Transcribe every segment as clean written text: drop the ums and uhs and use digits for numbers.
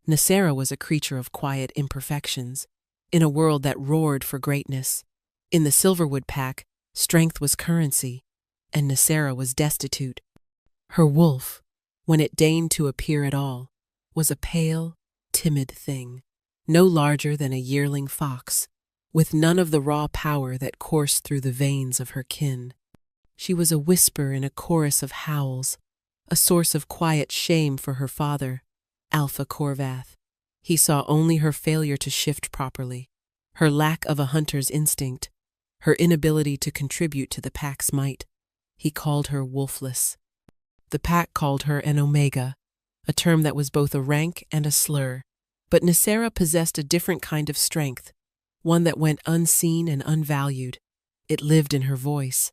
Nicera was a creature of quiet imperfections, in a world that roared for greatness. In the Silverwood Pack, strength was currency, and Nicera was destitute. Her wolf, when it deigned to appear at all, was a pale, timid thing, no larger than a yearling fox, with none of the raw power that coursed through the veins of her kin. She was a whisper in a chorus of howls, a source of quiet shame for her father, Alpha Corvath. He saw only her failure to shift properly, her lack of a hunter's instinct, her inability to contribute to the pack's might. He called her wolfless. The pack called her an omega, a term that was both a rank and a slur. But Nicera possessed a different kind of strength, one that went unseen and unvalued. It lived in her voice.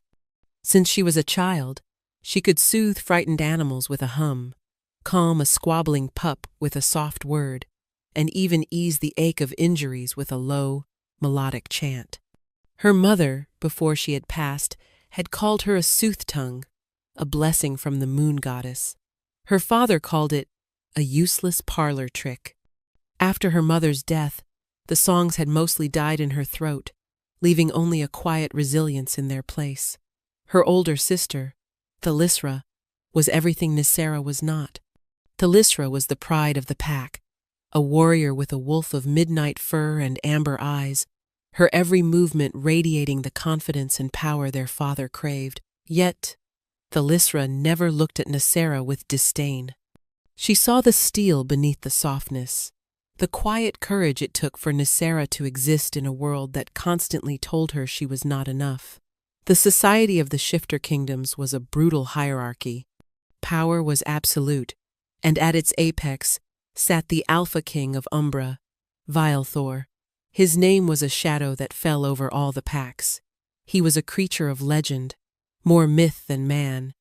Since she was a child, she could soothe frightened animals with a hum, calm a squabbling pup with a soft word, and even ease the ache of injuries with a low, melodic chant. Her mother, before she had passed, had called her a sooth-tongue, a blessing from the moon goddess. Her father called it a useless parlor trick. After her mother's death, the songs had mostly died in her throat, leaving only a quiet resilience in their place. Her older sister, Thalysra, was everything Nicera was not. Thalysra was the pride of the pack, a warrior with a wolf of midnight fur and amber eyes, her every movement radiating the confidence and power their father craved. Yet, Thalysra never looked at Nicera with disdain. She saw the steel beneath the softness, the quiet courage it took for Nicera to exist in a world that constantly told her she was not enough. The society of the Shifter Kingdoms was a brutal hierarchy. Power was absolute, and at its apex sat the Alpha King of Umbra, Vilethor. His name was a shadow that fell over all the packs. He was a creature of legend, more myth than man.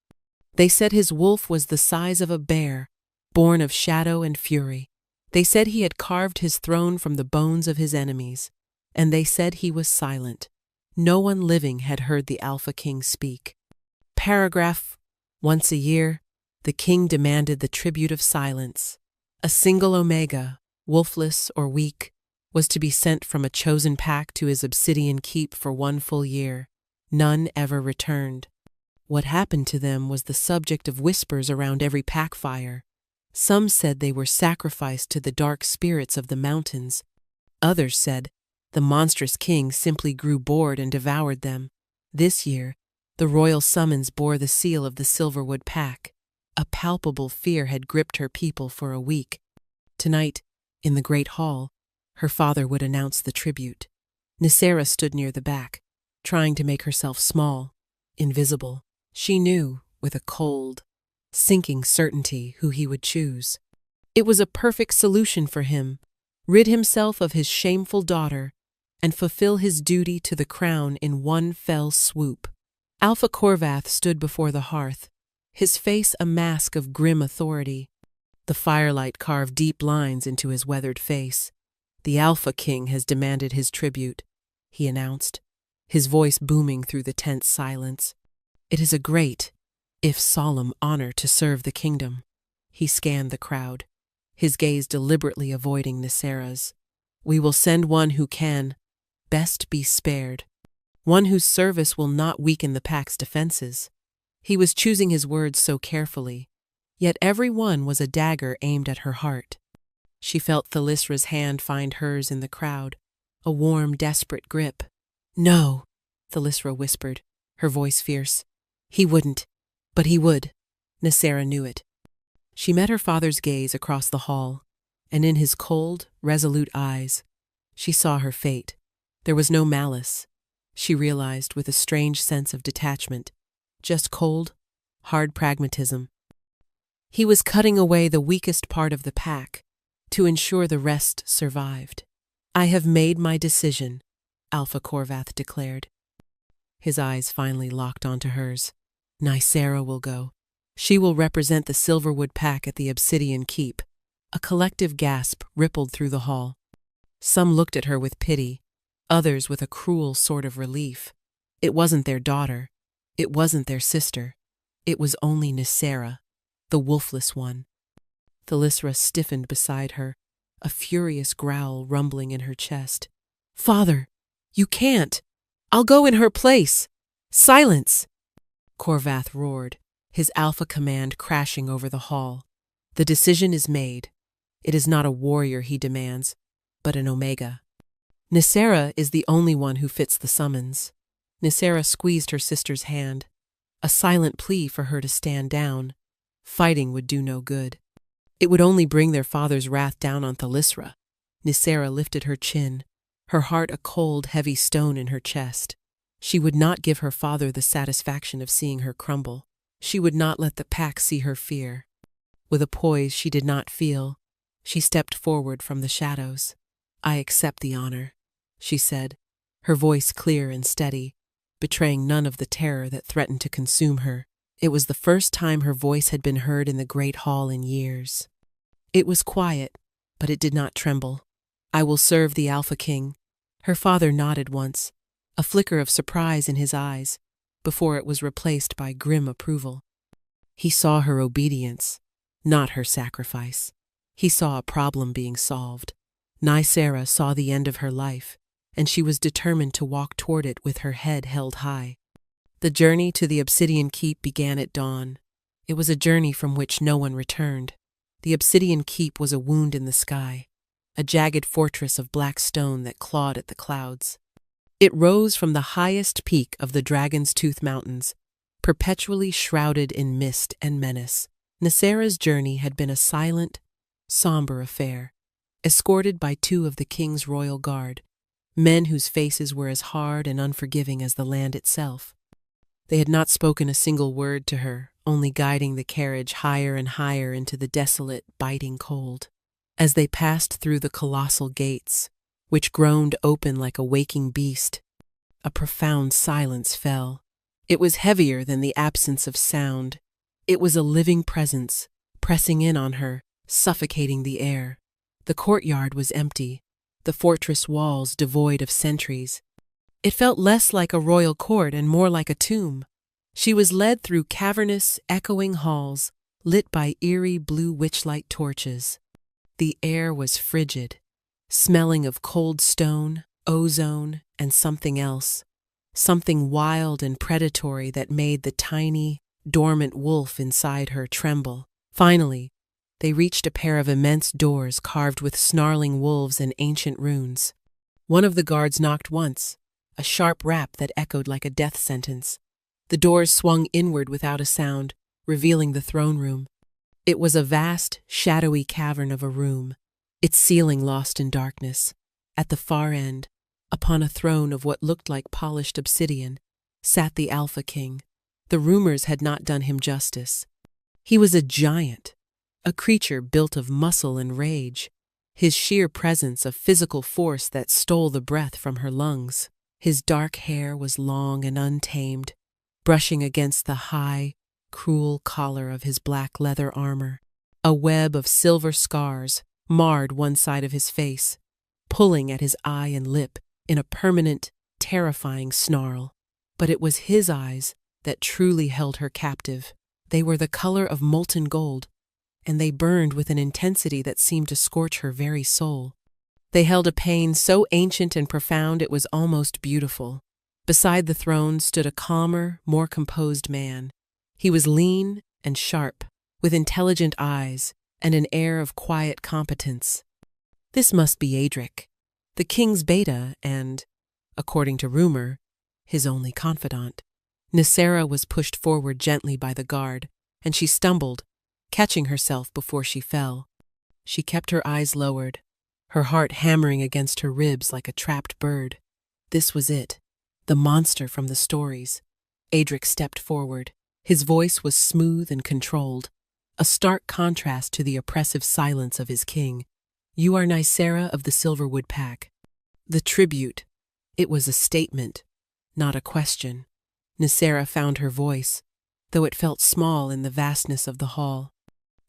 They said his wolf was the size of a bear, born of shadow and fury. They said he had carved his throne from the bones of his enemies, and they said he was silent. No one living had heard the Alpha King speak. Paragraph: once a year, the king demanded the tribute of silence. A single omega, wolfless or weak, was to be sent from a chosen pack to his obsidian keep for 1 full year. None ever returned. What happened to them was the subject of whispers around every pack fire. Some said they were sacrificed to the dark spirits of the mountains. Others said the monstrous king simply grew bored and devoured them. This year, the royal summons bore the seal of the Silverwood Pack. A palpable fear had gripped her people for a week. Tonight, in the great hall, her father would announce the tribute. Nicera stood near the back, trying to make herself small, invisible. She knew, with a cold, sinking certainty, who he would choose. It was a perfect solution for him: rid himself of his shameful daughter and fulfill his duty to the crown in one fell swoop. Alpha Corvath stood before the hearth, his face a mask of grim authority. The firelight carved deep lines into his weathered face. "The Alpha King has demanded his tribute," he announced, his voice booming through the tense silence. "It is a great, if solemn, honor to serve the kingdom." He scanned the crowd, his gaze deliberately avoiding Nicera's. "We will send one who can, best be spared, one whose service will not weaken the pack's defenses." He was choosing his words so carefully, yet every one was a dagger aimed at her heart. She felt Thalysra's hand find hers in the crowd, a warm, desperate grip. "No," Thalysra whispered, her voice fierce. "He wouldn't, but he would." Nicera knew it. She met her father's gaze across the hall, and in his cold, resolute eyes, she saw her fate. There was no malice, she realized with a strange sense of detachment, just cold, hard pragmatism. He was cutting away the weakest part of the pack to ensure the rest survived. "I have made my decision," Alpha Corvath declared. His eyes finally locked onto hers. "Nicera will go. She will represent the Silverwood Pack at the Obsidian Keep." A collective gasp rippled through the hall. Some looked at her with pity, others with a cruel sort of relief. It wasn't their daughter. It wasn't their sister. It was only Nicera, the wolfless one. Thalysra stiffened beside her, a furious growl rumbling in her chest. "Father, you can't! I'll go in her place! Silence!" Corvath roared, his alpha command crashing over the hall. The decision is made. It is not a warrior he demands, but an Omega. Nicera is the only one who fits the summons. Nicera squeezed her sister's hand, a silent plea for her to stand down. Fighting would do no good. It would only bring their father's wrath down on Thalysra. Nicera lifted her chin, her heart a cold, heavy stone in her chest. She would not give her father the satisfaction of seeing her crumble. She would not let the pack see her fear. With a poise she did not feel, she stepped forward from the shadows. "I accept the honor," she said, her voice clear and steady, betraying none of the terror that threatened to consume her. It was the first time her voice had been heard in the great hall in years. It was quiet, but it did not tremble. "I will serve the Alpha King." Her father nodded once, a flicker of surprise in his eyes, before it was replaced by grim approval. He saw her obedience, not her sacrifice. He saw a problem being solved. Nicera saw the end of her life, and she was determined to walk toward it with her head held high. The journey to the Obsidian Keep began at dawn. It was a journey from which no one returned. The Obsidian Keep was a wound in the sky, a jagged fortress of black stone that clawed at the clouds. It rose from the highest peak of the Dragon's Tooth Mountains, perpetually shrouded in mist and menace. Nicera's journey had been a silent, somber affair, escorted by 2 of the king's royal guard, men whose faces were as hard and unforgiving as the land itself. They had not spoken a single word to her, only guiding the carriage higher and higher into the desolate, biting cold. As they passed through the colossal gates, which groaned open like a waking beast, a profound silence fell. It was heavier than the absence of sound. It was a living presence, pressing in on her, suffocating the air. The courtyard was empty, the fortress walls devoid of sentries. It felt less like a royal court and more like a tomb. She was led through cavernous, echoing halls, lit by eerie blue witchlight torches. The air was frigid, smelling of cold stone, ozone, and something else, something wild and predatory that made the tiny, dormant wolf inside her tremble. Finally, they reached a pair of immense doors carved with snarling wolves and ancient runes. One of the guards knocked once, a sharp rap that echoed like a death sentence. The doors swung inward without a sound, revealing the throne room. It was a vast, shadowy cavern of a room, its ceiling lost in darkness. At the far end, upon a throne of what looked like polished obsidian, sat the Alpha King. The rumors had not done him justice. He was a giant, a creature built of muscle and rage, his sheer presence a physical force that stole the breath from her lungs. His dark hair was long and untamed, brushing against the high, cruel collar of his black leather armor. A web of silver scars marred one side of his face, pulling at his eye and lip in a permanent, terrifying snarl. But it was his eyes that truly held her captive. They were the color of molten gold, and they burned with an intensity that seemed to scorch her very soul. They held a pain so ancient and profound it was almost beautiful. Beside the throne stood a calmer, more composed man. He was lean and sharp, with intelligent eyes and an air of quiet competence. This must be Adric, the king's beta and, according to rumor, his only confidant. Nicera was pushed forward gently by the guard, and she stumbled, catching herself before she fell. She kept her eyes lowered, her heart hammering against her ribs like a trapped bird. This was it, the monster from the stories. Adric stepped forward. His voice was smooth and controlled, a stark contrast to the oppressive silence of his king. "You are Nicera of the Silverwood Pack." The tribute. It was a statement, not a question. Nicera found her voice, though it felt small in the vastness of the hall.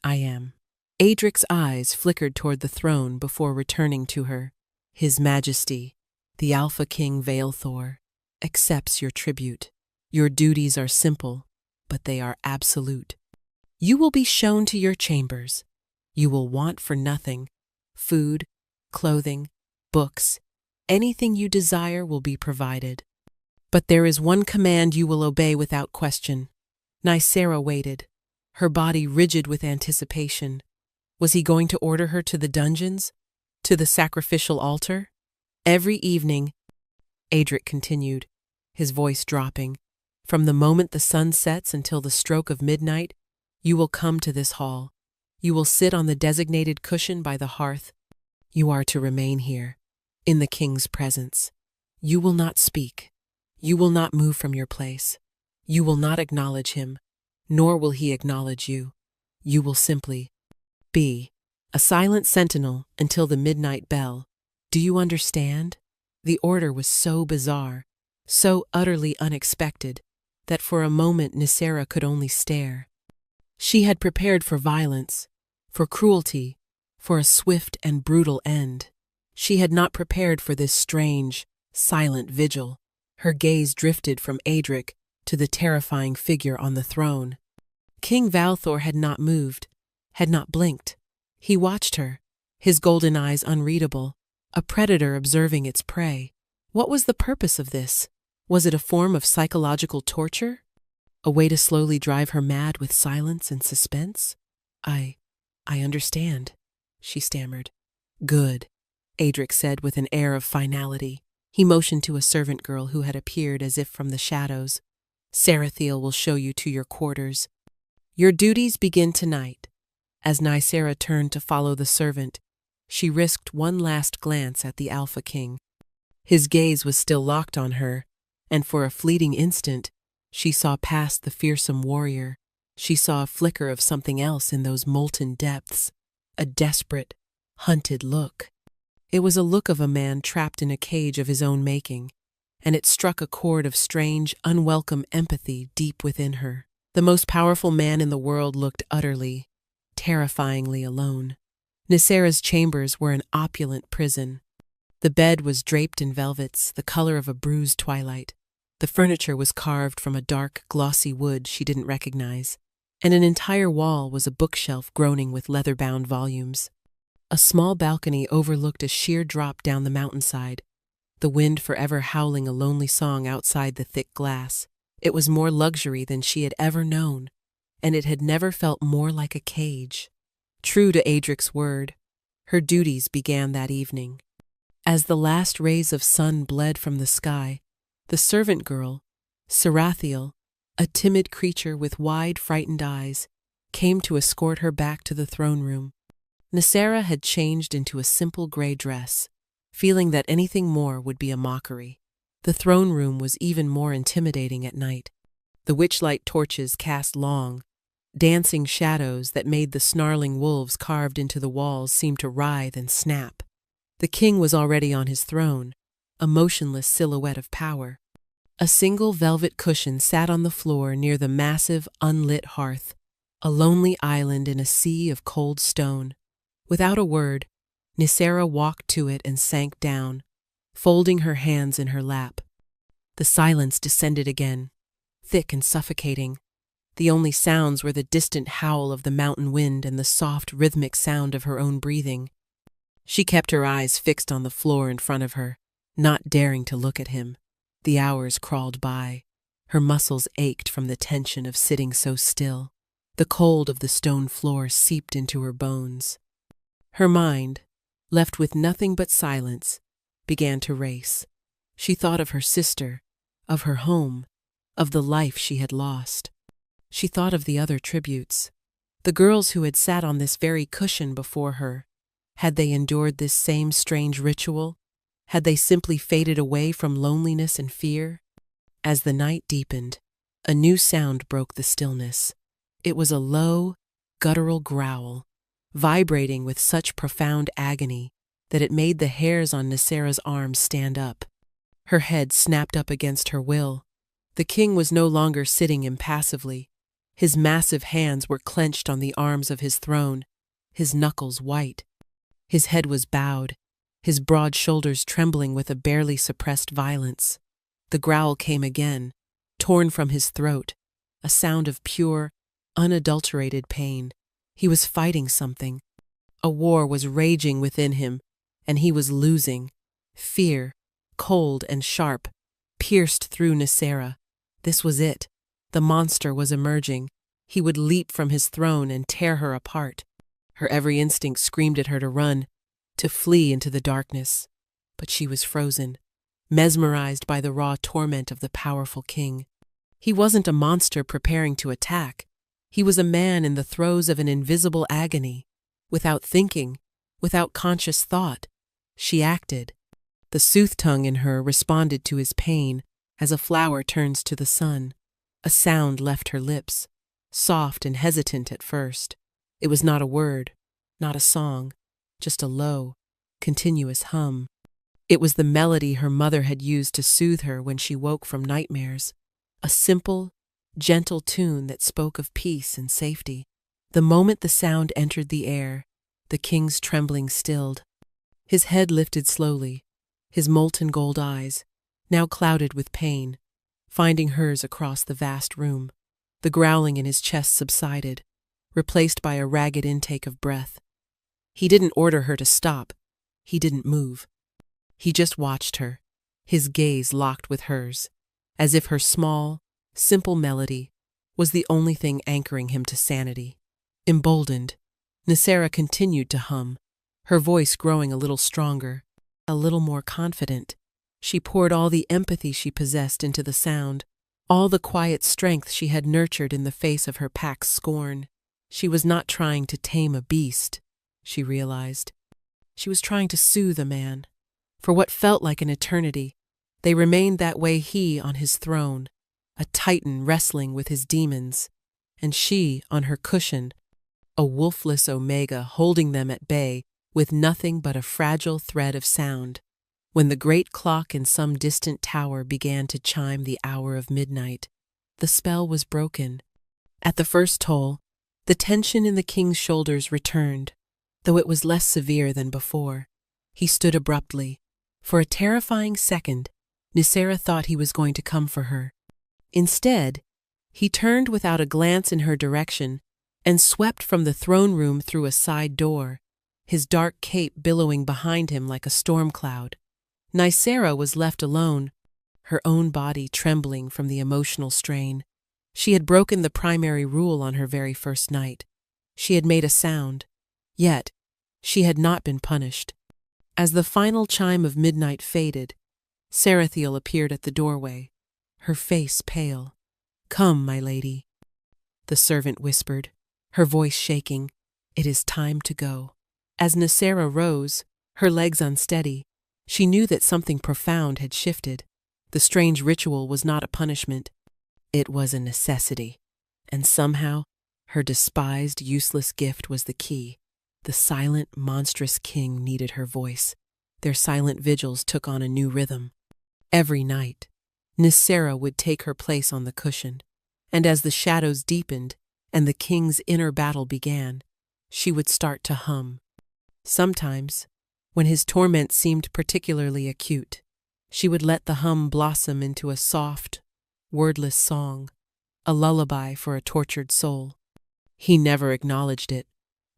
"I am." Adric's eyes flickered toward the throne before returning to her. "His Majesty, the Alpha King Veilthor, accepts your tribute. Your duties are simple, but they are absolute. You will be shown to your chambers. You will want for nothing: food, clothing, books, anything you desire will be provided. But there is one command you will obey without question. Nicera waited, her body rigid with anticipation. Was he going to order her to the dungeons? To the sacrificial altar? Every evening, Adric continued, his voice dropping, from the moment the sun sets until the stroke of midnight, you will come to this hall. You will sit on the designated cushion by the hearth. You are to remain here, in the king's presence. You will not speak. You will not move from your place. You will not acknowledge him, nor will he acknowledge you. You will simply be a silent sentinel until the midnight bell. Do you understand? The order was so bizarre, so utterly unexpected, that for a moment Nicera could only stare. She had prepared for violence, for cruelty, for a swift and brutal end. She had not prepared for this strange, silent vigil. Her gaze drifted from Adric to the terrifying figure on the throne. King Valthor had not moved, had not blinked. He watched her, his golden eyes unreadable, a predator observing its prey. What was the purpose of this? Was it a form of psychological torture? A way to slowly drive her mad with silence and suspense? I understand, she stammered. Good, Adric said with an air of finality. He motioned to a servant girl who had appeared as if from the shadows. Sarathiel will show you to your quarters. Your duties begin tonight. As Nicera turned to follow the servant, she risked one last glance at the Alpha King. His gaze was still locked on her, and for a fleeting instant, she saw past the fearsome warrior. She saw a flicker of something else in those molten depths, a desperate, hunted look. It was a look of a man trapped in a cage of his own making, and it struck a chord of strange, unwelcome empathy deep within her. The most powerful man in the world looked utterly, terrifyingly alone. Nicera's chambers were an opulent prison. The bed was draped in velvets, the color of a bruised twilight. The furniture was carved from a dark, glossy wood she didn't recognize, and an entire wall was a bookshelf groaning with leather-bound volumes. A small balcony overlooked a sheer drop down the mountainside, the wind forever howling a lonely song outside the thick glass. It was more luxury than she had ever known, and it had never felt more like a cage. True to Adric's word, her duties began that evening. As the last rays of sun bled from the sky, the servant girl, Sarathiel, a timid creature with wide, frightened eyes, came to escort her back to the throne room. Nicera had changed into a simple gray dress, feeling that anything more would be a mockery. The throne room was even more intimidating at night. The witchlight torches cast long, dancing shadows that made the snarling wolves carved into the walls seem to writhe and snap. The king was already on his throne, a motionless silhouette of power. A single velvet cushion sat on the floor near the massive, unlit hearth, a lonely island in a sea of cold stone. Without a word, Nicera walked to it and sank down, folding her hands in her lap. The silence descended again, thick and suffocating. The only sounds were the distant howl of the mountain wind and the soft, rhythmic sound of her own breathing. She kept her eyes fixed on the floor in front of her, not daring to look at him. The hours crawled by. Her muscles ached from the tension of sitting so still. The cold of the stone floor seeped into her bones. Her mind, left with nothing but silence, began to race. She thought of her sister, of her home, of the life she had lost. She thought of the other tributes, the girls who had sat on this very cushion before her. Had they endured this same strange ritual? Had they simply faded away from loneliness and fear? As the night deepened, a new sound broke the stillness. It was a low, guttural growl, vibrating with such profound agony that it made the hairs on Nicera's arms stand up. Her head snapped up against her will. The king was no longer sitting impassively. His massive hands were clenched on the arms of his throne, his knuckles white. His head was bowed, his broad shoulders trembling with a barely suppressed violence. The growl came again, torn from his throat, a sound of pure, unadulterated pain. He was fighting something. A war was raging within him, and he was losing. Fear, cold and sharp, pierced through Nicera. This was it. The monster was emerging. He would leap from his throne and tear her apart. Her every instinct screamed at her to run, to flee into the darkness. But she was frozen, mesmerized by the raw torment of the powerful king. He wasn't a monster preparing to attack. He was a man in the throes of an invisible agony. Without thinking, without conscious thought, she acted. The sooth-tongue in her responded to his pain as a flower turns to the sun. A sound left her lips, soft and hesitant at first. It was not a word, not a song, just a low, continuous hum. It was the melody her mother had used to soothe her when she woke from nightmares. A simple, gentle tune that spoke of peace and safety. The moment the sound entered the air, the king's trembling stilled. His head lifted slowly, his molten gold eyes, now clouded with pain, finding hers across the vast room. The growling in his chest subsided, replaced by a ragged intake of breath. He didn't order her to stop. He didn't move. He just watched her, his gaze locked with hers, as if her small, simple melody was the only thing anchoring him to sanity. Emboldened, Nicera continued to hum, her voice growing a little stronger, a little more confident. She poured all the empathy she possessed into the sound, all the quiet strength she had nurtured in the face of her pack's scorn. She was not trying to tame a beast, she realized. She was trying to soothe a man. For what felt like an eternity, they remained that way, he on his throne, a titan wrestling with his demons, and she on her cushion, a wolfless omega holding them at bay with nothing but a fragile thread of sound. When the great clock in some distant tower began to chime the hour of midnight, the spell was broken. At the first toll, the tension in the king's shoulders returned, though it was less severe than before. He stood abruptly. For a terrifying second, Nicera thought he was going to come for her. Instead, he turned without a glance in her direction and swept from the throne room through a side door, his dark cape billowing behind him like a storm cloud. Nicera was left alone, her own body trembling from the emotional strain. She had broken the primary rule on her very first night. She had made a sound, yet she had not been punished. As the final chime of midnight faded, Sarathiel appeared at the doorway, her face pale. "Come, my lady," the servant whispered, her voice shaking. "It is time to go." As Nicera rose, her legs unsteady, she knew that something profound had shifted. The strange ritual was not a punishment. It was a necessity. And somehow, her despised, useless gift was the key. The silent, monstrous king needed her voice. Their silent vigils took on a new rhythm. Every night, Nicera would take her place on the cushion, and as the shadows deepened and the king's inner battle began, she would start to hum. Sometimes, when his torment seemed particularly acute, she would let the hum blossom into a soft, wordless song, a lullaby for a tortured soul. He never acknowledged it,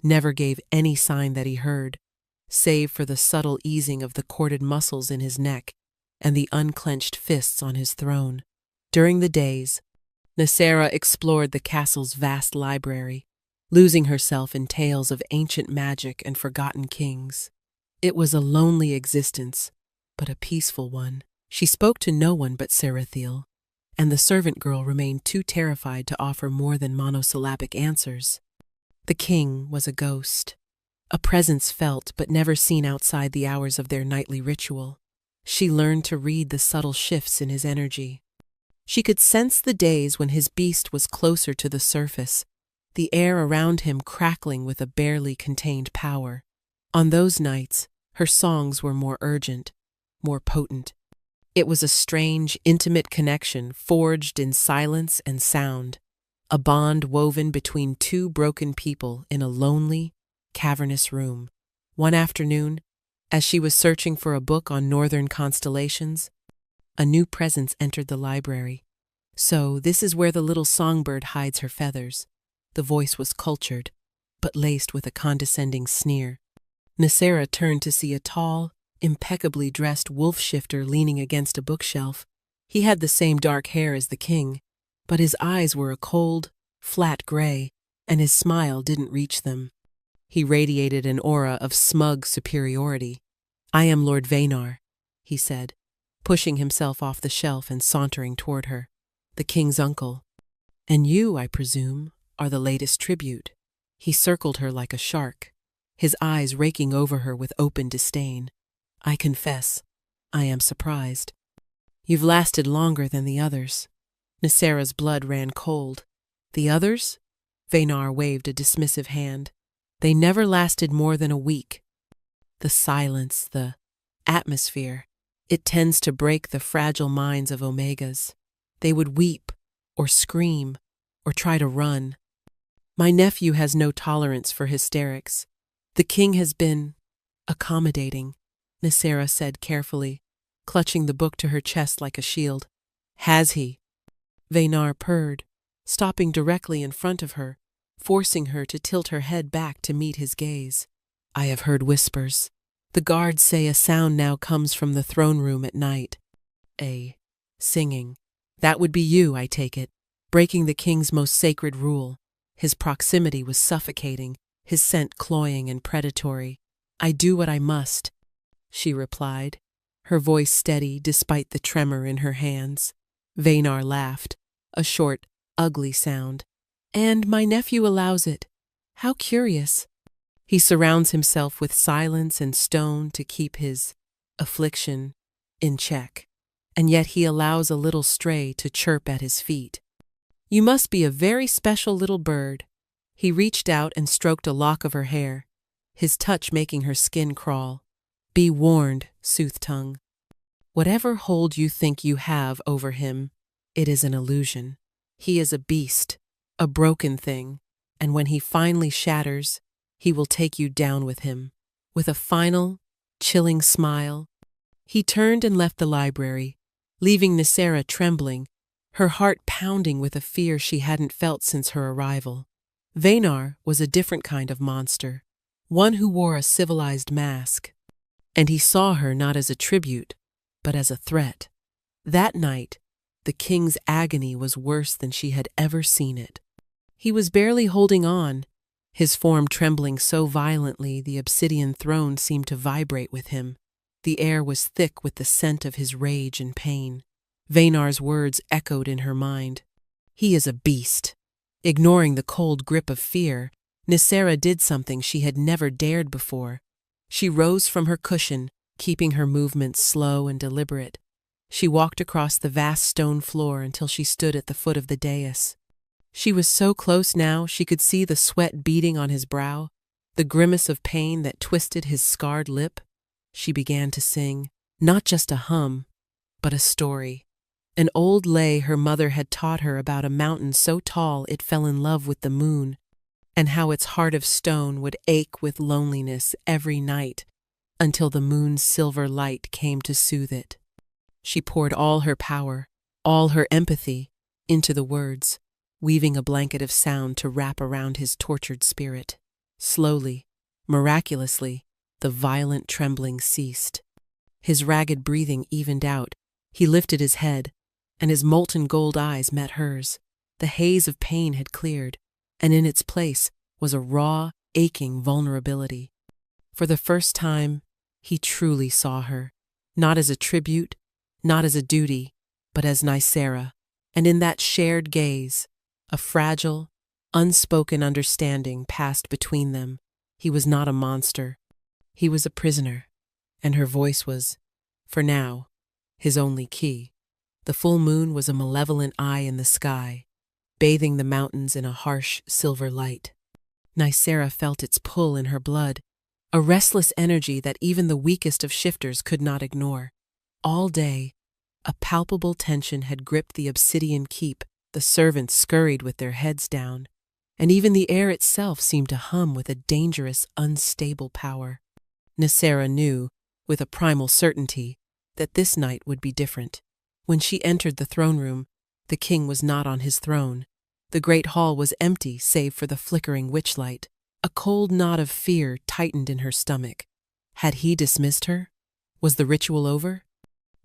never gave any sign that he heard, save for the subtle easing of the corded muscles in his neck and the unclenched fists on his throne. During the days, Nicera explored the castle's vast library, losing herself in tales of ancient magic and forgotten kings. It was a lonely existence, but a peaceful one. She spoke to no one but Sarathiel, and the servant girl remained too terrified to offer more than monosyllabic answers. The king was a ghost, a presence felt but never seen outside the hours of their nightly ritual. She learned to read the subtle shifts in his energy. She could sense the days when his beast was closer to the surface, the air around him crackling with a barely contained power. On those nights, her songs were more urgent, more potent. It was a strange, intimate connection forged in silence and sound, a bond woven between two broken people in a lonely, cavernous room. One afternoon, as she was searching for a book on northern constellations, a new presence entered the library. "So this is where the little songbird hides her feathers." The voice was cultured, but laced with a condescending sneer. Nicera turned to see a tall, impeccably dressed wolf shifter leaning against a bookshelf. He had the same dark hair as the king, but his eyes were a cold, flat gray, and his smile didn't reach them. He radiated an aura of smug superiority. "I am Lord Vanar," he said, pushing himself off the shelf and sauntering toward her. "The king's uncle. And you, I presume, are the latest tribute." He circled her like a shark, his eyes raking over her with open disdain. "I confess, I am surprised. You've lasted longer than the others." Nicera's blood ran cold. "The others?" Vanar waved a dismissive hand. "They never lasted more than a week. The silence, the atmosphere, it tends to break the fragile minds of Omegas. They would weep, or scream, or try to run. My nephew has no tolerance for hysterics. The king has been accommodating," Nicera said carefully, clutching the book to her chest like a shield. "Has he?" Vanar purred, stopping directly in front of her, forcing her to tilt her head back to meet his gaze. "I have heard whispers. The guards say a sound now comes from the throne room at night. Singing. That would be you, I take it, breaking the king's most sacred rule." His proximity was suffocating, his scent cloying and predatory. "I do what I must," she replied, her voice steady despite the tremor in her hands. Vanar laughed, a short, ugly sound. "And my nephew allows it. How curious. He surrounds himself with silence and stone to keep his affliction in check, and yet he allows a little stray to chirp at his feet. You must be a very special little bird." He reached out and stroked a lock of her hair, his touch making her skin crawl. "Be warned, Sooth-tongue. Whatever hold you think you have over him, it is an illusion. He is a beast, a broken thing, and when he finally shatters, he will take you down with him." With a final, chilling smile, he turned and left the library, leaving Nicera trembling, her heart pounding with a fear she hadn't felt since her arrival. Vanar was a different kind of monster, one who wore a civilized mask, and he saw her not as a tribute, but as a threat. That night, the king's agony was worse than she had ever seen it. He was barely holding on, his form trembling so violently the obsidian throne seemed to vibrate with him. The air was thick with the scent of his rage and pain. Vanar's words echoed in her mind. "He is a beast." Ignoring the cold grip of fear, Nicera did something she had never dared before. She rose from her cushion, keeping her movements slow and deliberate. She walked across the vast stone floor until she stood at the foot of the dais. She was so close now she could see the sweat beading on his brow, the grimace of pain that twisted his scarred lip. She began to sing, not just a hum, but a story. An old lay her mother had taught her about a mountain so tall it fell in love with the moon, and how its heart of stone would ache with loneliness every night until the moon's silver light came to soothe it. She poured all her power, all her empathy, into the words, weaving a blanket of sound to wrap around his tortured spirit. Slowly, miraculously, the violent trembling ceased. His ragged breathing evened out. He lifted his head, and his molten gold eyes met hers. The haze of pain had cleared, and in its place was a raw, aching vulnerability. For the first time, he truly saw her, not as a tribute, not as a duty, but as Nicera, and in that shared gaze, a fragile, unspoken understanding passed between them. He was not a monster. He was a prisoner, and her voice was, for now, his only key. The full moon was a malevolent eye in the sky, bathing the mountains in a harsh silver light. Nicera felt its pull in her blood, a restless energy that even the weakest of shifters could not ignore. All day, a palpable tension had gripped the obsidian keep. The servants scurried with their heads down, and even the air itself seemed to hum with a dangerous, unstable power. Nicera knew, with a primal certainty, that this night would be different. When she entered the throne room, the king was not on his throne. The great hall was empty save for the flickering witchlight. A cold knot of fear tightened in her stomach. Had he dismissed her? Was the ritual over?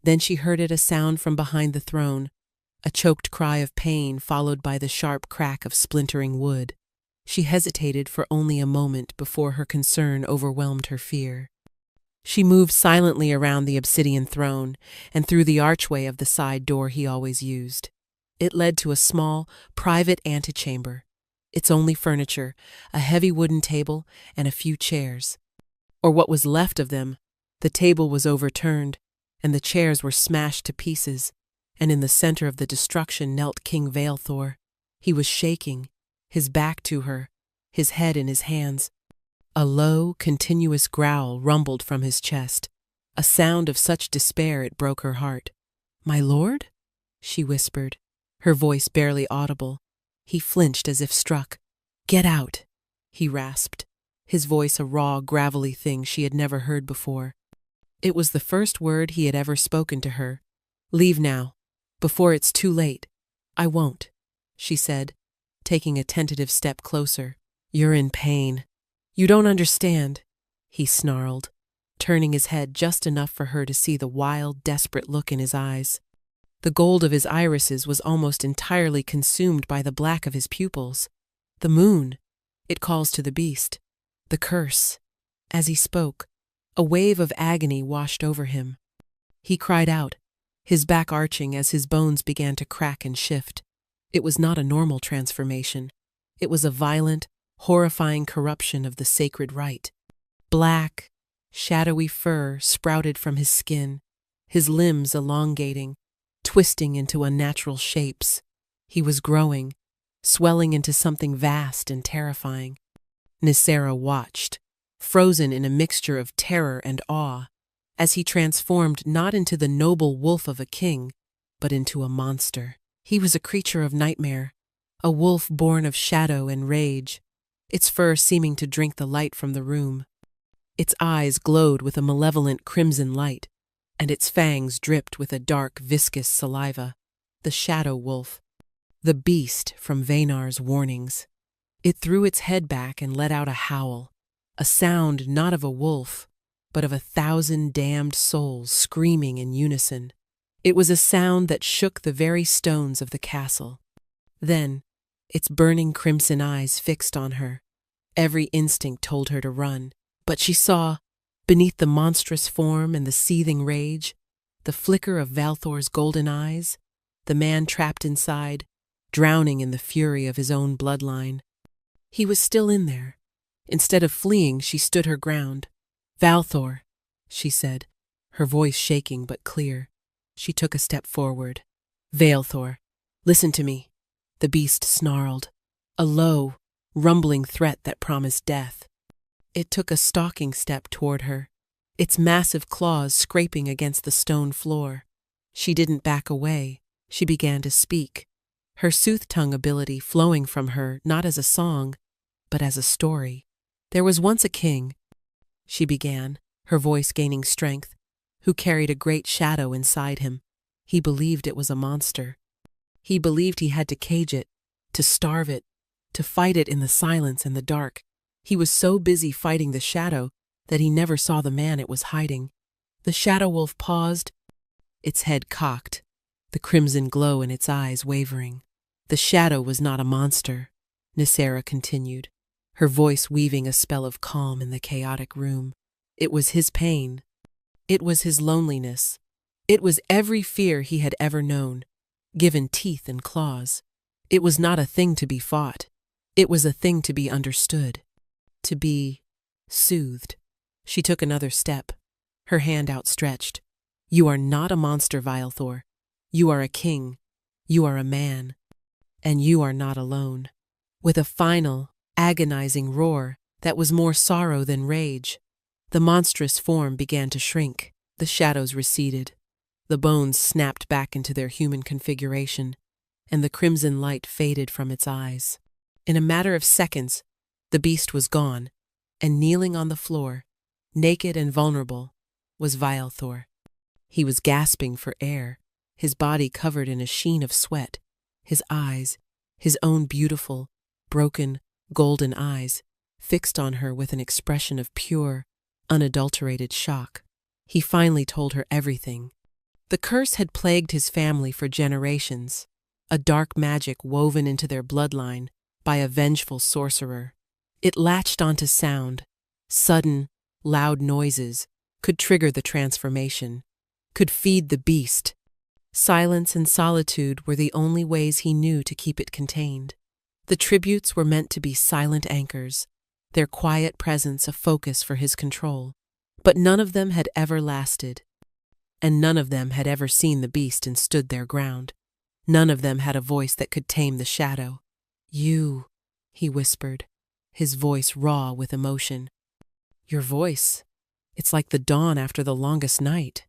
Then she heard a sound from behind the throne, a choked cry of pain followed by the sharp crack of splintering wood. She hesitated for only a moment before her concern overwhelmed her fear. She moved silently around the obsidian throne and through the archway of the side door he always used. It led to a small, private antechamber. Its only furniture, a heavy wooden table and a few chairs. Or what was left of them. The table was overturned, and the chairs were smashed to pieces, and in the center of the destruction knelt King Vaelthor. He was shaking, his back to her, his head in his hands. A low, continuous growl rumbled from his chest, a sound of such despair it broke her heart. "My lord?" she whispered, her voice barely audible. He flinched as if struck. "Get out," he rasped, his voice a raw, gravelly thing she had never heard before. It was the first word he had ever spoken to her. "Leave now, before it's too late." "I won't," she said, taking a tentative step closer. "You're in pain. You don't understand," he snarled, turning his head just enough for her to see the wild, desperate look in his eyes. The gold of his irises was almost entirely consumed by the black of his pupils. "The moon, it calls to the beast. The curse." As he spoke, a wave of agony washed over him. He cried out, his back arching as his bones began to crack and shift. It was not a normal transformation. It was a violent, horrifying corruption of the sacred rite. Black, shadowy fur sprouted from his skin, his limbs elongating, twisting into unnatural shapes. He was growing, swelling into something vast and terrifying. Nicera watched, frozen in a mixture of terror and awe, as he transformed not into the noble wolf of a king, but into a monster. He was a creature of nightmare, a wolf born of shadow and rage, its fur seeming to drink the light from the room. Its eyes glowed with a malevolent crimson light, and its fangs dripped with a dark, viscous saliva. The shadow wolf, the beast from Vaynar's warnings. It threw its head back and let out a howl, a sound not of a wolf, but of 1,000 damned souls screaming in unison. It was a sound that shook the very stones of the castle. Then, its burning crimson eyes fixed on her. Every instinct told her to run, but she saw, beneath the monstrous form and the seething rage, the flicker of Vaelthor's golden eyes, the man trapped inside, drowning in the fury of his own bloodline. He was still in there. Instead of fleeing, she stood her ground. "Vaelthor," she said, her voice shaking but clear. She took a step forward. "Vaelthor, listen to me," the beast snarled, a low, rumbling threat that promised death. It took a stalking step toward her, its massive claws scraping against the stone floor. She didn't back away. She began to speak, her sooth-tongue ability flowing from her not as a song, but as a story. "There was once a king," she began, her voice gaining strength, "who carried a great shadow inside him. He believed it was a monster. He believed he had to cage it, to starve it, to fight it in the silence and the dark. He was so busy fighting the shadow that he never saw the man it was hiding." The shadow wolf paused, its head cocked, the crimson glow in its eyes wavering. "The shadow was not a monster," Nicera continued, her voice weaving a spell of calm in the chaotic room. "It was his pain. It was his loneliness. It was every fear he had ever known, given teeth and claws. It was not a thing to be fought. It was a thing to be understood, to be soothed." She took another step, her hand outstretched. "You are not a monster, Vaelthor. You are a king. You are a man. And you are not alone." With a final, agonizing roar that was more sorrow than rage, the monstrous form began to shrink. The shadows receded. The bones snapped back into their human configuration, and the crimson light faded from its eyes. In a matter of seconds, the beast was gone, and kneeling on the floor, naked and vulnerable, was Vaelthor. He was gasping for air, his body covered in a sheen of sweat, his eyes, his own beautiful, broken, golden eyes, fixed on her with an expression of pure, unadulterated shock. He finally told her everything. The curse had plagued his family for generations, a dark magic woven into their bloodline by a vengeful sorcerer. It latched onto sound. Sudden, loud noises could trigger the transformation, could feed the beast. Silence and solitude were the only ways he knew to keep it contained. The tributes were meant to be silent anchors, their quiet presence a focus for his control. But none of them had ever lasted, and none of them had ever seen the beast and stood their ground. None of them had a voice that could tame the shadow. "You," he whispered, his voice raw with emotion. "Your voice. It's like the dawn after the longest night."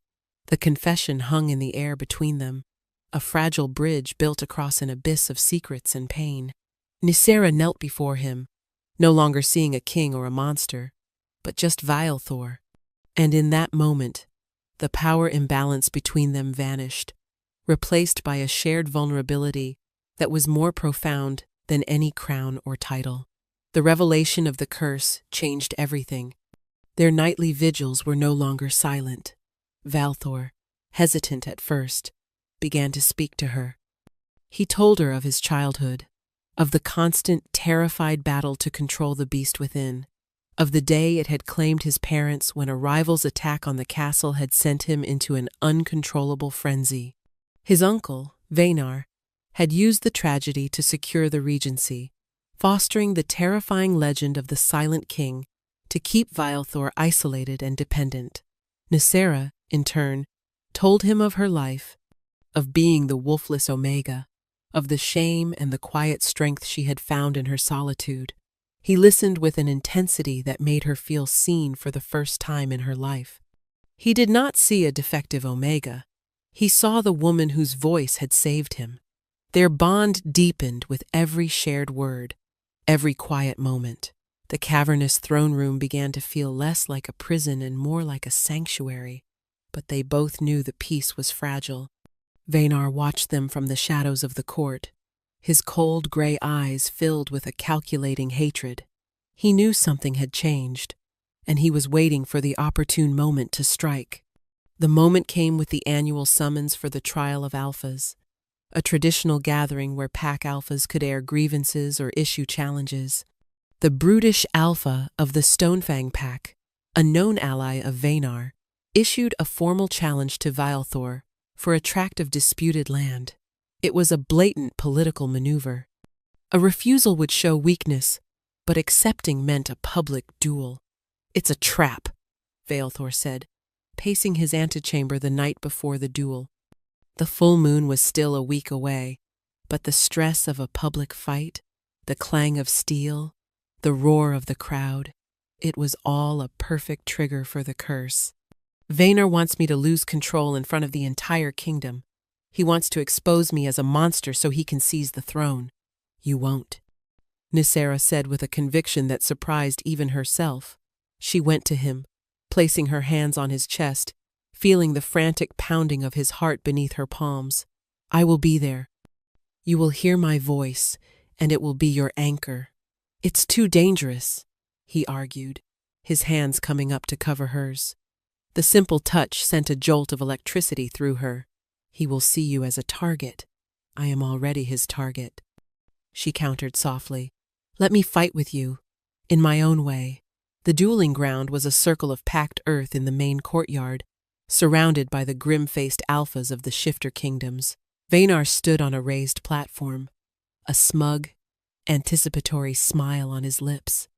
The confession hung in the air between them, a fragile bridge built across an abyss of secrets and pain. Nicera knelt before him, no longer seeing a king or a monster, but just Vialthor. And in that moment, the power imbalance between them vanished, replaced by a shared vulnerability that was more profound than any crown or title. The revelation of the curse changed everything. Their nightly vigils were no longer silent. Valthor, hesitant at first, began to speak to her. He told her of his childhood, of the constant, terrified battle to control the beast within, of the day it had claimed his parents when a rival's attack on the castle had sent him into an uncontrollable frenzy. His uncle, Vaynar, had used the tragedy to secure the regency, fostering the terrifying legend of the Silent King to keep Vialthor isolated and dependent. Nicera, in turn, told him of her life, of being the wolfless Omega, of the shame and the quiet strength she had found in her solitude. He listened with an intensity that made her feel seen for the first time in her life. He did not see a defective Omega. He saw the woman whose voice had saved him. Their bond deepened with every shared word, every quiet moment. The cavernous throne room began to feel less like a prison and more like a sanctuary, but they both knew the peace was fragile. Vaynar watched them from the shadows of the court, his cold gray eyes filled with a calculating hatred. He knew something had changed, and he was waiting for the opportune moment to strike. The moment came with the annual summons for the trial of alphas, a traditional gathering where pack alphas could air grievances or issue challenges. The brutish alpha of the Stonefang pack, a known ally of Vaynar, issued a formal challenge to Vialthor for a tract of disputed land. It was a blatant political maneuver. A refusal would show weakness, but accepting meant a public duel. "It's a trap," Vialthor said, pacing his antechamber the night before the duel. The full moon was still a week away, but the stress of a public fight, the clang of steel, the roar of the crowd, it was all a perfect trigger for the curse. "Vaynar wants me to lose control in front of the entire kingdom. He wants to expose me as a monster so he can seize the throne." "You won't," Nicera said with a conviction that surprised even herself. She went to him, placing her hands on his chest, feeling the frantic pounding of his heart beneath her palms. "I will be there. You will hear my voice, and it will be your anchor." "It's too dangerous," he argued, his hands coming up to cover hers. The simple touch sent a jolt of electricity through her. "He will see you as a target. I am already his target," she countered softly. "Let me fight with you, in my own way." The dueling ground was a circle of packed earth in the main courtyard, surrounded by the grim-faced alphas of the shifter kingdoms. Vaynar stood on a raised platform, a smug, anticipatory smile on his lips.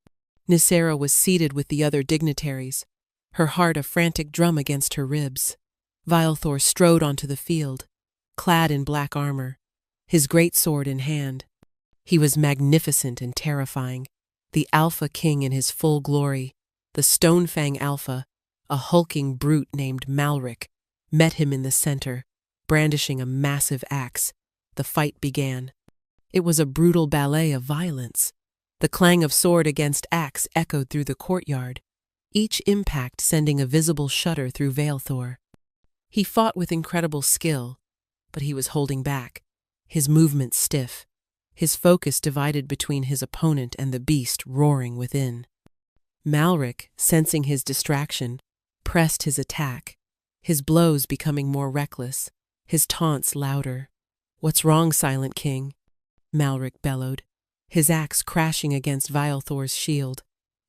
Nicera was seated with the other dignitaries, her heart a frantic drum against her ribs. Vialthor strode onto the field, clad in black armor, his great sword in hand. He was magnificent and terrifying, the Alpha King in his full glory. The Stonefang Alpha, a hulking brute named Malric, met him in the center, brandishing a massive axe. The fight began. It was a brutal ballet of violence. The clang of sword against axe echoed through the courtyard, each impact sending a visible shudder through Vialthor. He fought with incredible skill, but he was holding back, his movements stiff, his focus divided between his opponent and the beast roaring within. Malric, sensing his distraction, pressed his attack, his blows becoming more reckless, his taunts louder. "What's wrong, Silent King?" Malric bellowed, his axe crashing against Vialthor's shield.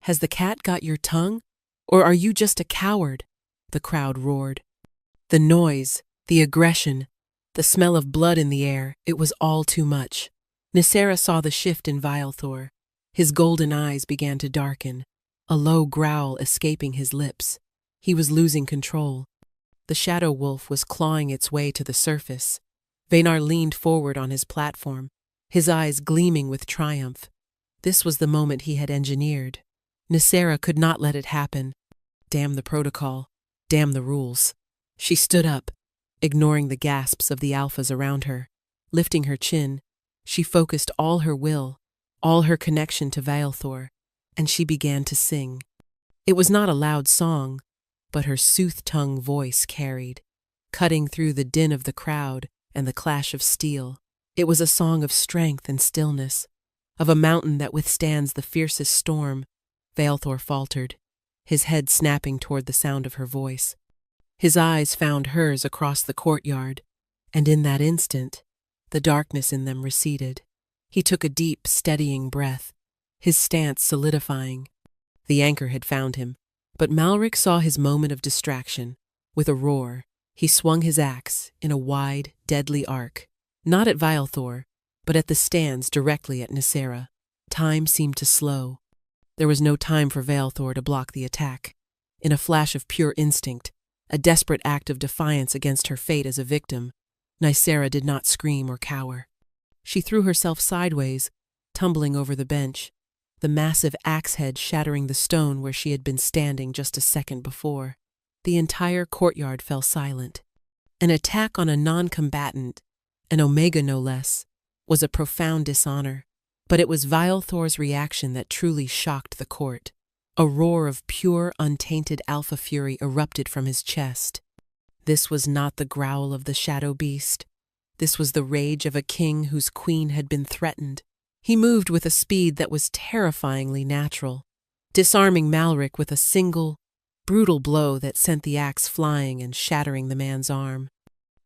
"Has the cat got your tongue? Or are you just a coward?" The crowd roared. The noise, the aggression, the smell of blood in the air, it was all too much. Nicera saw the shift in Vialthor. His golden eyes began to darken, a low growl escaping his lips. He was losing control. The shadow wolf was clawing its way to the surface. Vaynar leaned forward on his platform, his eyes gleaming with triumph. This was the moment he had engineered. Nicera could not let it happen. Damn the protocol. Damn the rules. She stood up, ignoring the gasps of the alphas around her. Lifting her chin, she focused all her will, all her connection to Vialthor, and she began to sing. It was not a loud song, but her sooth-tongue voice carried, cutting through the din of the crowd and the clash of steel. It was a song of strength and stillness, of a mountain that withstands the fiercest storm. Vialthor faltered, his head snapping toward the sound of her voice. His eyes found hers across the courtyard, and in that instant, the darkness in them receded. He took a deep, steadying breath, his stance solidifying. The anchor had found him, but Malric saw his moment of distraction. With a roar, he swung his axe in a wide, deadly arc, not at Vialthor, but at the stands directly at Nicera. Time seemed to slow. There was no time for Vialthor to block the attack. In a flash of pure instinct, a desperate act of defiance against her fate as a victim, Nicera did not scream or cower. She threw herself sideways, tumbling over the bench, the massive axe head shattering the stone where she had been standing just a second before. The entire courtyard fell silent. An attack on a non-combatant, an Omega no less, was a profound dishonor, but it was Vialthor's reaction that truly shocked the court. A roar of pure, untainted alpha fury erupted from his chest. This was not the growl of the shadow beast. This was the rage of a king whose queen had been threatened. He moved with a speed that was terrifyingly natural, disarming Malric with a single, brutal blow that sent the axe flying and shattering the man's arm.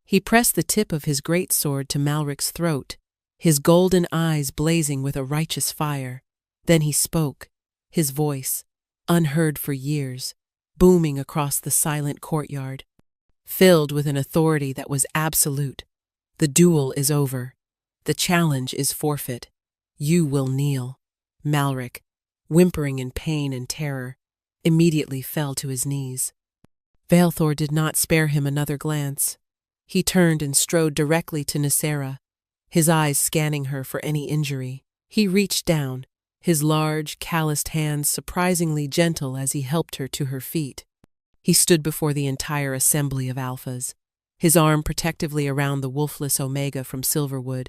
He pressed the tip of his greatsword to Malric's throat, his golden eyes blazing with a righteous fire. Then he spoke, his voice, unheard for years, booming across the silent courtyard, filled with an authority that was absolute. "The duel is over. The challenge is forfeit. You will kneel." Malric, whimpering in pain and terror, immediately fell to his knees. Vialthor did not spare him another glance. He turned and strode directly to Nicera, his eyes scanning her for any injury. He reached down, his large, calloused hands surprisingly gentle as he helped her to her feet. He stood before the entire assembly of alphas, his arm protectively around the wolfless Omega from Silverwood,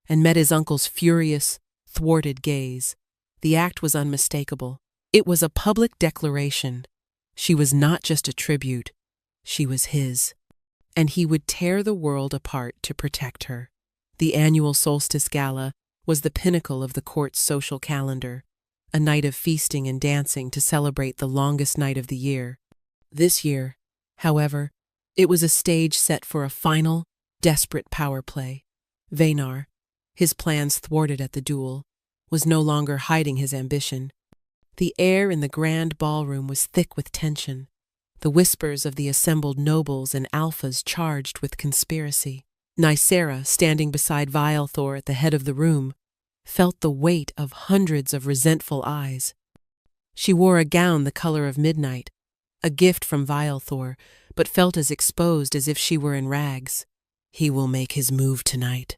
and met his uncle's furious, thwarted gaze. The act was unmistakable. It was a public declaration. She was not just a tribute, she was his. And he would tear the world apart to protect her. The annual Solstice Gala was the pinnacle of the court's social calendar, a night of feasting and dancing to celebrate the longest night of the year. This year, however, it was a stage set for a final, desperate power play. Vaynar, his plans thwarted at the duel, was no longer hiding his ambition. The air in the grand ballroom was thick with tension, the whispers of the assembled nobles and alphas charged with conspiracy. Nicera, standing beside Vialthor at the head of the room, felt the weight of hundreds of resentful eyes. She wore a gown the color of midnight, a gift from Vialthor, but felt as exposed as if she were in rags. "He will make his move tonight,"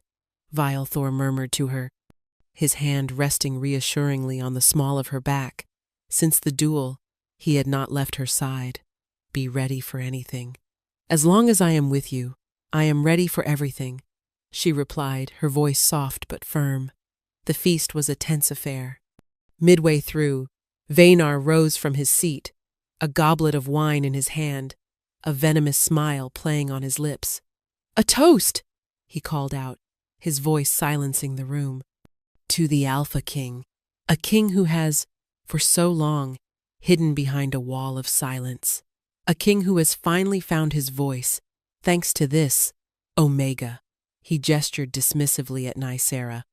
Vialthor murmured to her, his hand resting reassuringly on the small of her back. Since the duel, he had not left her side. "Be ready for anything. As long as I am with you, I am ready for everything," she replied, her voice soft but firm. The feast was a tense affair. Midway through, Vaynar rose from his seat, a goblet of wine in his hand, a venomous smile playing on his lips. "A toast!" he called out, his voice silencing the room. to the Alpha King, a king who has, for so long, hidden behind a wall of silence, a king who has finally found his voice, thanks to this, Omega. He gestured dismissively at Nicera.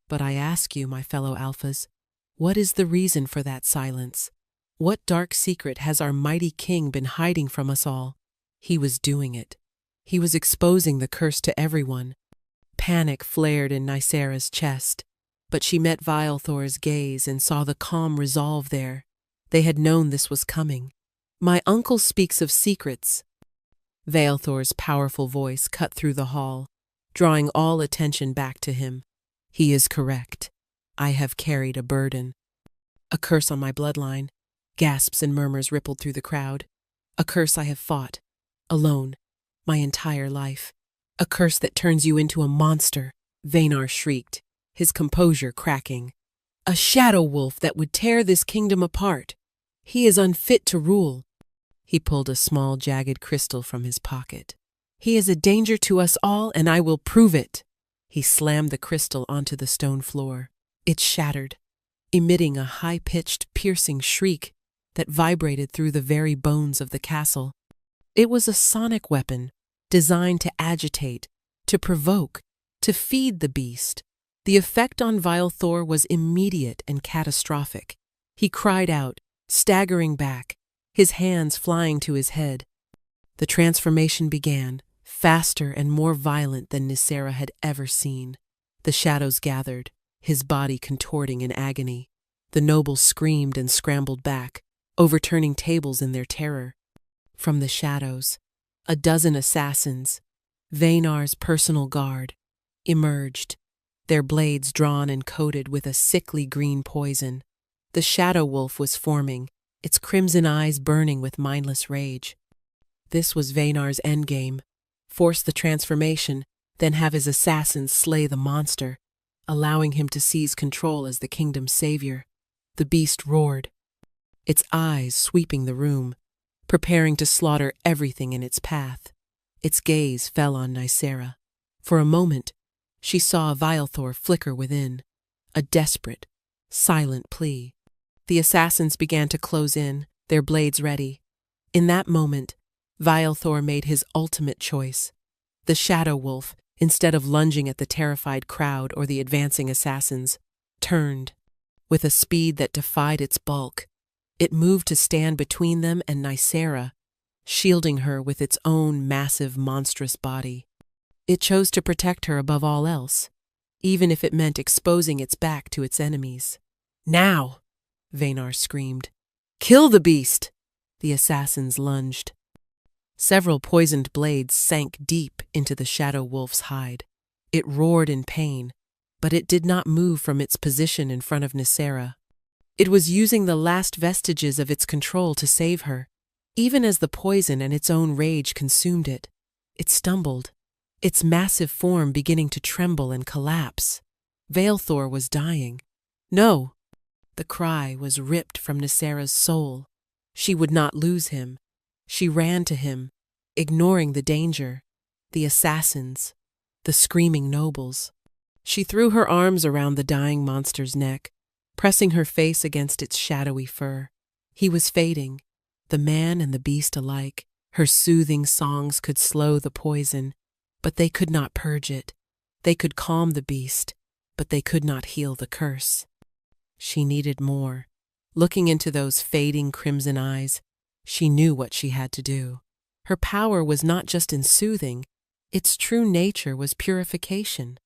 But I ask you, my fellow Alphas, what is the reason for that silence? What dark secret has our mighty king been hiding from us all? He was doing it. He was exposing the curse to everyone. Panic flared in Nicera's chest, but she met Vialthor's gaze and saw the calm resolve there. They had known this was coming. My uncle speaks of secrets. Vialthor's powerful voice cut through the hall, drawing all attention back to him. He is correct. I have carried a burden. A curse on my bloodline. Gasps and murmurs rippled through the crowd. A curse I have fought, alone, my entire life. A curse that turns you into a monster, Vaynar shrieked, his composure cracking. A shadow wolf that would tear this kingdom apart. He is unfit to rule. He pulled a small, jagged crystal from his pocket. He is a danger to us all, and I will prove it. He slammed the crystal onto the stone floor. It shattered, emitting a high-pitched, piercing shriek that vibrated through the very bones of the castle. It was a sonic weapon, designed to agitate, to provoke, to feed the beast. The effect on Vialthor was immediate and catastrophic. He cried out, staggering back, his hands flying to his head. The transformation began, faster and more violent than Nicera had ever seen. The shadows gathered, his body contorting in agony. The nobles screamed and scrambled back, overturning tables in their terror. From the shadows, a dozen assassins, Vaynar's personal guard, emerged, their blades drawn and coated with a sickly green poison. The shadow wolf was forming, its crimson eyes burning with mindless rage. This was Vaynar's endgame. Force the transformation, then have his assassins slay the monster, allowing him to seize control as the kingdom's savior. The beast roared, its eyes sweeping the room, preparing to slaughter everything in its path. Its gaze fell on Nicera. For a moment, she saw Vialthor flicker within, a desperate, silent plea. The assassins began to close in, their blades ready. In that moment, Vialthor made his ultimate choice. The shadow wolf, instead of lunging at the terrified crowd or the advancing assassins, turned. With a speed that defied its bulk, it moved to stand between them and Nicera, shielding her with its own massive, monstrous body. It chose to protect her above all else, even if it meant exposing its back to its enemies. Now! Vaynar screamed. Kill the beast! The assassins lunged. Several poisoned blades sank deep into the shadow wolf's hide. It roared in pain, but it did not move from its position in front of Nicera. It was using the last vestiges of its control to save her. Even as the poison and its own rage consumed it, it stumbled, its massive form beginning to tremble and collapse. Vialthor was dying. No! The cry was ripped from Nicera's soul. She would not lose him. She ran to him, ignoring the danger, the assassins, the screaming nobles. She threw her arms around the dying monster's neck, pressing her face against its shadowy fur. He was fading, the man and the beast alike. Her soothing songs could slow the poison, but they could not purge it. They could calm the beast, but they could not heal the curse. She needed more. Looking into those fading crimson eyes, she knew what she had to do. Her power was not just in soothing, its true nature was purification.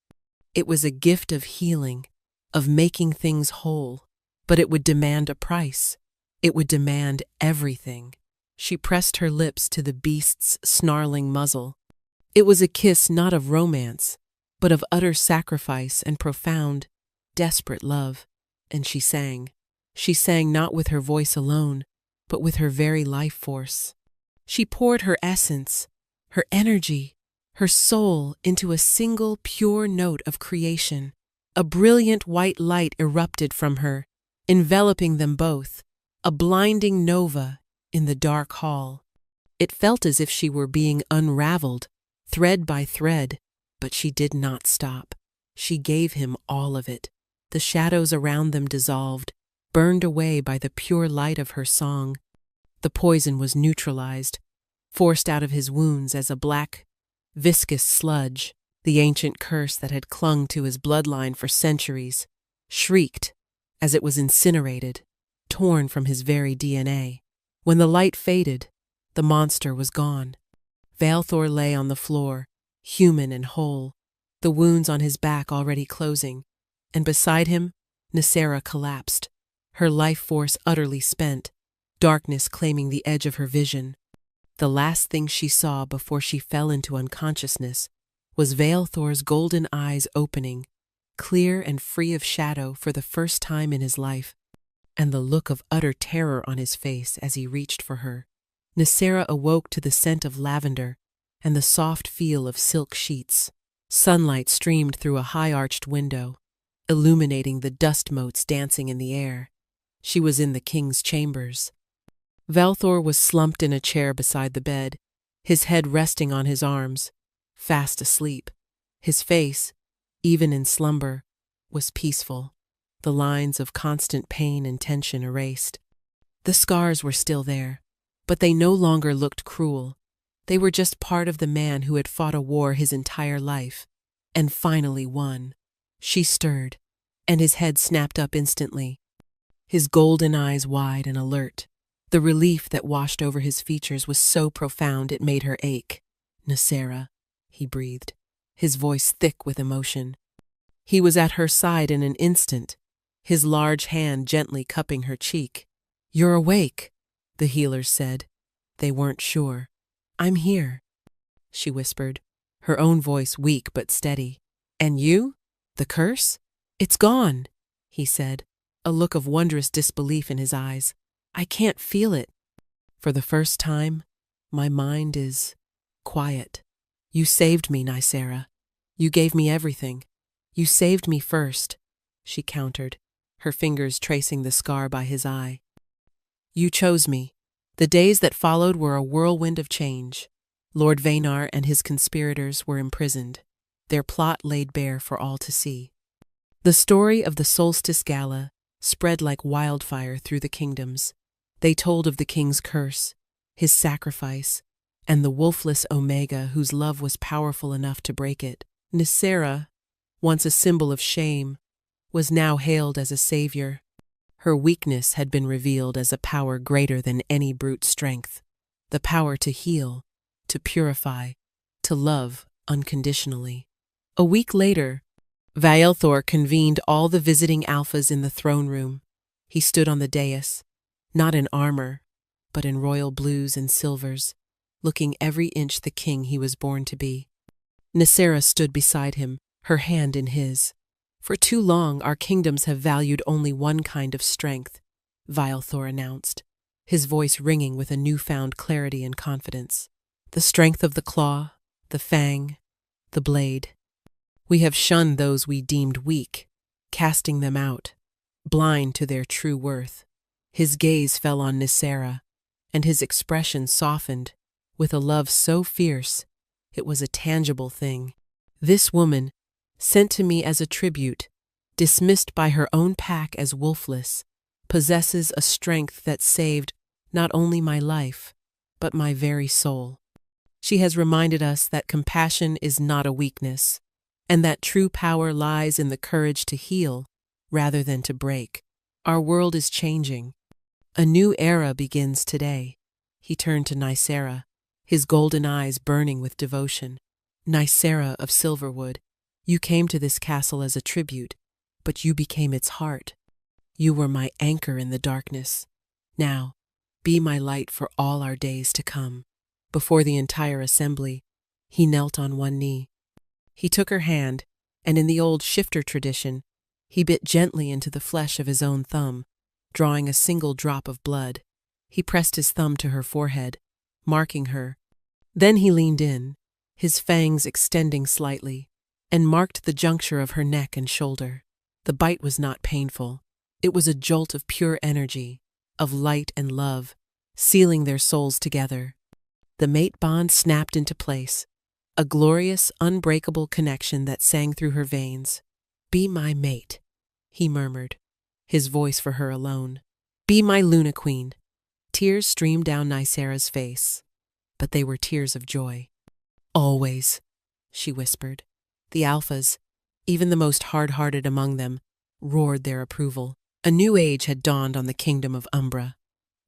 It was a gift of healing, of making things whole, but it would demand a price. It would demand everything. She pressed her lips to the beast's snarling muzzle. It was a kiss not of romance, but of utter sacrifice and profound, desperate love. And she sang. She sang not with her voice alone, but with her very life force. She poured her essence, her energy, her soul into a single pure note of creation. A brilliant white light erupted from her, enveloping them both, a blinding nova in the dark hall. It felt as if she were being unraveled, thread by thread, but she did not stop. She gave him all of it. The shadows around them dissolved, burned away by the pure light of her song. The poison was neutralized, forced out of his wounds as a black, viscous sludge. The ancient curse that had clung to his bloodline for centuries shrieked as it was incinerated, torn from his very DNA. When the light faded, the monster was gone. Valthor lay on the floor, human and whole, the wounds on his back already closing, and beside him, Nicera collapsed, her life force utterly spent, darkness claiming the edge of her vision. The last thing she saw before she fell into unconsciousness was Valthor's golden eyes opening, clear and free of shadow for the first time in his life, and the look of utter terror on his face as he reached for her. Nicera awoke to the scent of lavender and the soft feel of silk sheets. Sunlight streamed through a high-arched window, illuminating the dust motes dancing in the air. She was in the king's chambers. Valthor was slumped in a chair beside the bed, his head resting on his arms, fast asleep. His face, even in slumber, was peaceful, the lines of constant pain and tension erased. The scars were still there, but they no longer looked cruel. They were just part of the man who had fought a war his entire life, and finally won. She stirred, and his head snapped up instantly, his golden eyes wide and alert. The relief that washed over his features was so profound it made her ache. "Nicera," he breathed, his voice thick with emotion. He was at her side in an instant, his large hand gently cupping her cheek. "You're awake," the healers said. They weren't sure. "I'm here," she whispered, her own voice weak but steady. "And you? The curse?" "It's gone," he said, a look of wondrous disbelief in his eyes. "I can't feel it. For the first time, my mind is quiet. You saved me, Nicera. You gave me everything. You saved me first," she countered, her fingers tracing the scar by his eye. "You chose me." The days that followed were a whirlwind of change. Lord Vanar and his conspirators were imprisoned, their plot laid bare for all to see. The story of the Solstice Gala spread like wildfire through the kingdoms. They told of the king's curse, his sacrifice, and the wolfless Omega whose love was powerful enough to break it. Nicera, once a symbol of shame, was now hailed as a savior. Her weakness had been revealed as a power greater than any brute strength, the power to heal, to purify, to love unconditionally. A week later, Valthor convened all the visiting alphas in the throne room. He stood on the dais, not in armor, but in royal blues and silvers, looking every inch the king he was born to be. Nicera stood beside him, her hand in his. "For too long our kingdoms have valued only one kind of strength," Valthor announced, his voice ringing with a newfound clarity and confidence. "The strength of the claw, the fang, the blade. We have shunned those we deemed weak, casting them out, blind to their true worth." His gaze fell on Nicera, and his expression softened, with a love so fierce it was a tangible thing. "This woman, sent to me as a tribute, dismissed by her own pack as wolfless, possesses a strength that saved not only my life, but my very soul. She has reminded us that compassion is not a weakness, and that true power lies in the courage to heal rather than to break. Our world is changing. A new era begins today." He turned to Nicera, his golden eyes burning with devotion. "Nicera of Silverwood, you came to this castle as a tribute, but you became its heart. You were my anchor in the darkness. Now, be my light for all our days to come." Before the entire assembly, he knelt on one knee. He took her hand, and in the old shifter tradition, he bit gently into the flesh of his own thumb, drawing a single drop of blood. He pressed his thumb to her forehead, marking her. Then he leaned in, his fangs extending slightly, and marked the juncture of her neck and shoulder. The bite was not painful. It was a jolt of pure energy, of light and love, sealing their souls together. The mate bond snapped into place, a glorious, unbreakable connection that sang through her veins. "Be my mate," he murmured, his voice for her alone. Be my Luna Queen. Tears streamed down Nicera's face, but they were tears of joy. Always, she whispered. The Alphas, even the most hard-hearted among them, roared their approval. A new age had dawned on the kingdom of Umbra.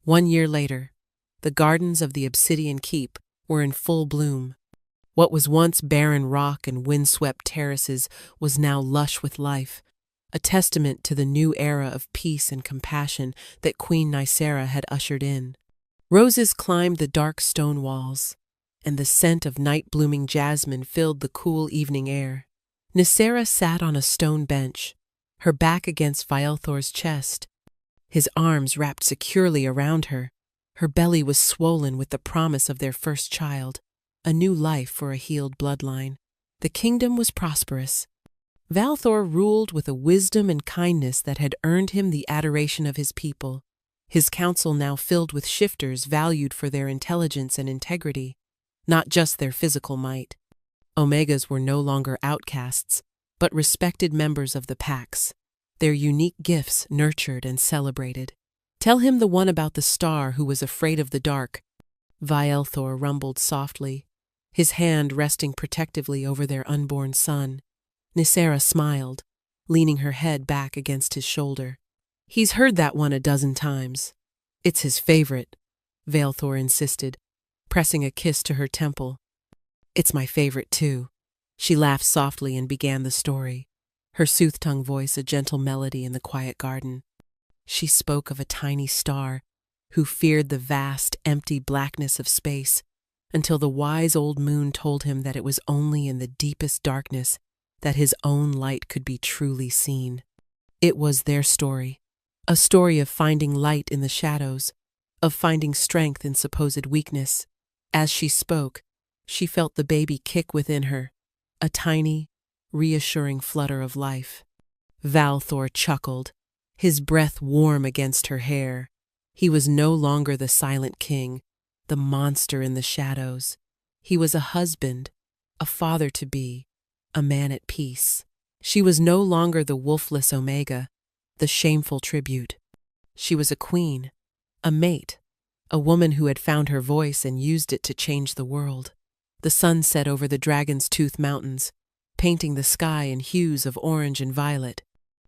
1 year later, the gardens of the Obsidian Keep were in full bloom. What was once barren rock and windswept terraces was now lush with life, a testament to the new era of peace and compassion that Queen Nicera had ushered in. Roses climbed the dark stone walls, and the scent of night-blooming jasmine filled the cool evening air. Nicera sat on a stone bench, her back against Vielthor's chest, his arms wrapped securely around her. Her belly was swollen with the promise of their first child, a new life for a healed bloodline. The kingdom was prosperous. Vielthor ruled with a wisdom and kindness that had earned him the adoration of his people, his council now filled with shifters valued for their intelligence and integrity, not just their physical might. Omegas were no longer outcasts, but respected members of the packs, their unique gifts nurtured and celebrated. Tell him the one about the star who was afraid of the dark, Vielthor rumbled softly, his hand resting protectively over their unborn son. Nicera smiled, leaning her head back against his shoulder. He's heard that one a dozen times. It's his favorite, Vielthor insisted, pressing a kiss to her temple. It's my favorite too. She laughed softly and began the story, her sooth-tongue voice a gentle melody in the quiet garden. She spoke of a tiny star who feared the vast, empty blackness of space, until the wise old moon told him that it was only in the deepest darkness that his own light could be truly seen. It was their story, a story of finding light in the shadows, of finding strength in supposed weakness. As she spoke, she felt the baby kick within her, a tiny, reassuring flutter of life. Vielthor chuckled, his breath warm against her hair. He was no longer the silent king, the monster in the shadows. He was a husband, a father-to-be, a man at peace. She was no longer the wolfless Omega, the shameful tribute. She was a queen, a mate, a woman who had found her voice and used it to change the world. The sun set over the Dragon's Tooth Mountains, painting the sky in hues of orange and violet.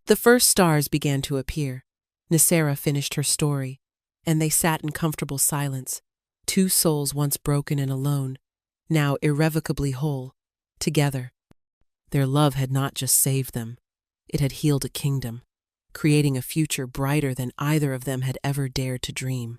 The first stars began to appear. Nicera finished her story, and they sat in comfortable silence, two souls once broken and alone, now irrevocably whole, together. Their love had not just saved them, it had healed a kingdom, creating a future brighter than either of them had ever dared to dream.